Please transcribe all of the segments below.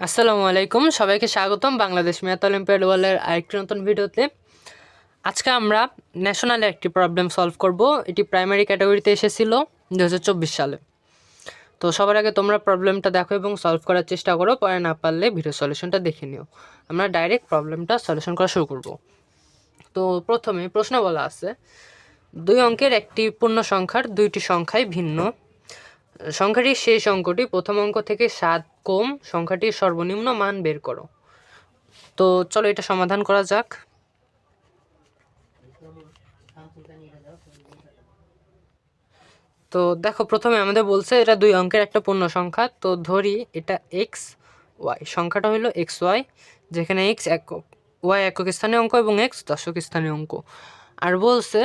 আসসালামু আলাইকুম, সবাইকে স্বাগতম বাংলাদেশ ম্যাথ অলিম্পিয়াড ওয়ার্ল্ডের আরেকটি নতুন ভিডিওতে। আজকে আমরা ন্যাশনালের একটি প্রবলেম সলভ করব। এটি প্রাইমারি ক্যাটাগরিতে এসেছিল 2024 সালে। তো সবার আগে তোমরা প্রবলেমটা দেখো এবং সলভ করার চেষ্টা করো, পরে না পারলে ভিডিও সলিউশনটা দেখে নিও। আমরা ডাইরেক্ট প্রবলেমটা সলিউশন করা শুরু করব। তো প্রথমে প্রশ্ন বলা আছে, 2 অঙ্কের একটি পূর্ণ সংখ্যার 2টি সংখ্যাই ভিন্ন। সংখ্যাটির শেষ অঙ্কটি প্রথম অঙ্ক থেকে 7 কম সংখ্যাটির সর্বনিম্ন মান বের করো। তো চলো এটা সমাধান করা যাক। তো দেখো, প্রথমে আমাদের বলছে এটা 2 অঙ্কের একটা পূর্ণ সংখ্যা। তো ধরি এটা এক্স ওয়াই, সংখ্যাটা হলো এক্স ওয়াই, যেখানে এক্স একক, ওয়াই একক স্থানীয় অঙ্ক এবং এক্স দশক স্থানীয় অঙ্ক। আর বলছে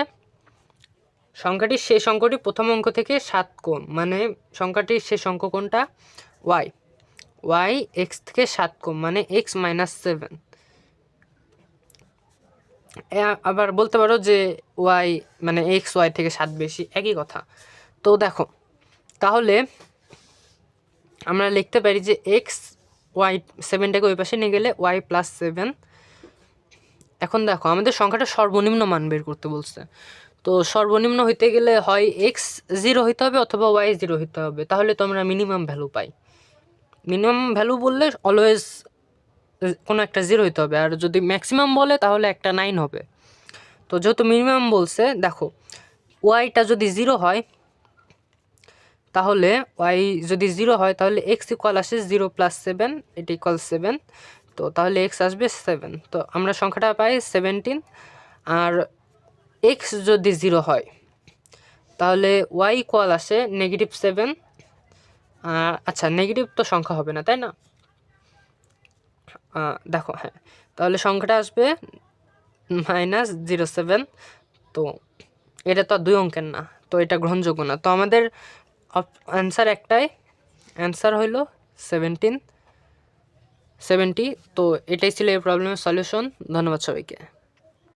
সংখ্যাটির শেষ অঙ্কটি প্রথম অঙ্ক থেকে 7 কম, মানে সংখ্যাটির শেষ অঙ্ক কোনটা? ওয়াই। ওয়াই এক্স থেকে 7 কম মানে এক্স মাইনাস 7। আবার বলতে পারো যে ওয়াই মানে এক্স ওয়াই থেকে 7 বেশি, একই কথা। তো দেখো, তাহলে আমরা লিখতে পারি যে এক্স ওয়াই 7টাকে ওই পাশে নিয়ে গেলে ওয়াই প্লাস 7। এখন দেখো, আমাদের সংখ্যাটা সর্বনিম্ন মান বের করতে বলছে। তো সর্বনিম্ন হইতে গেলে হয় এক্স 0 হইতে হবে অথবা ওয়াই 0 হইতে হবে, তাহলে তো আমরা মিনিমাম ভ্যালু পাই। মিনিমাম ভ্যালু বললে অলওয়েজ কোনো একটা 0 হইতে হবে, আর যদি ম্যাক্সিমাম বলে তাহলে একটা 9 হবে। তো যেহেতু মিনিমাম বলছে, দেখো ওয়াইটা যদি 0 হয়, তাহলে ওয়াই যদি 0 হয় তাহলে এক্স ইকুয়াল আসে 0 প্লাস 7, এটা ইকুয়াল 7। তো তাহলে এক্স আসবে 7। তো আমরা সংখ্যাটা পাই 17। আর এক্স যদি 0 হয় তাহলে ওয়াই ইকুয়াল আসে -7। আচ্ছা, নেগেটিভ তো সংখ্যা হবে না, তাই না? দেখো, হ্যাঁ, তাহলে সংখ্যাটা আসবে -07। তো এটা তো 2 অঙ্কের না, তো এটা গ্রহণযোগ্য না। তো আমাদের অ্যান্সার একটাই, অ্যান্সার হইল 70। তো এটাই ছিল এই প্রবলেমের সলিউশন। ধন্যবাদ সবাইকে।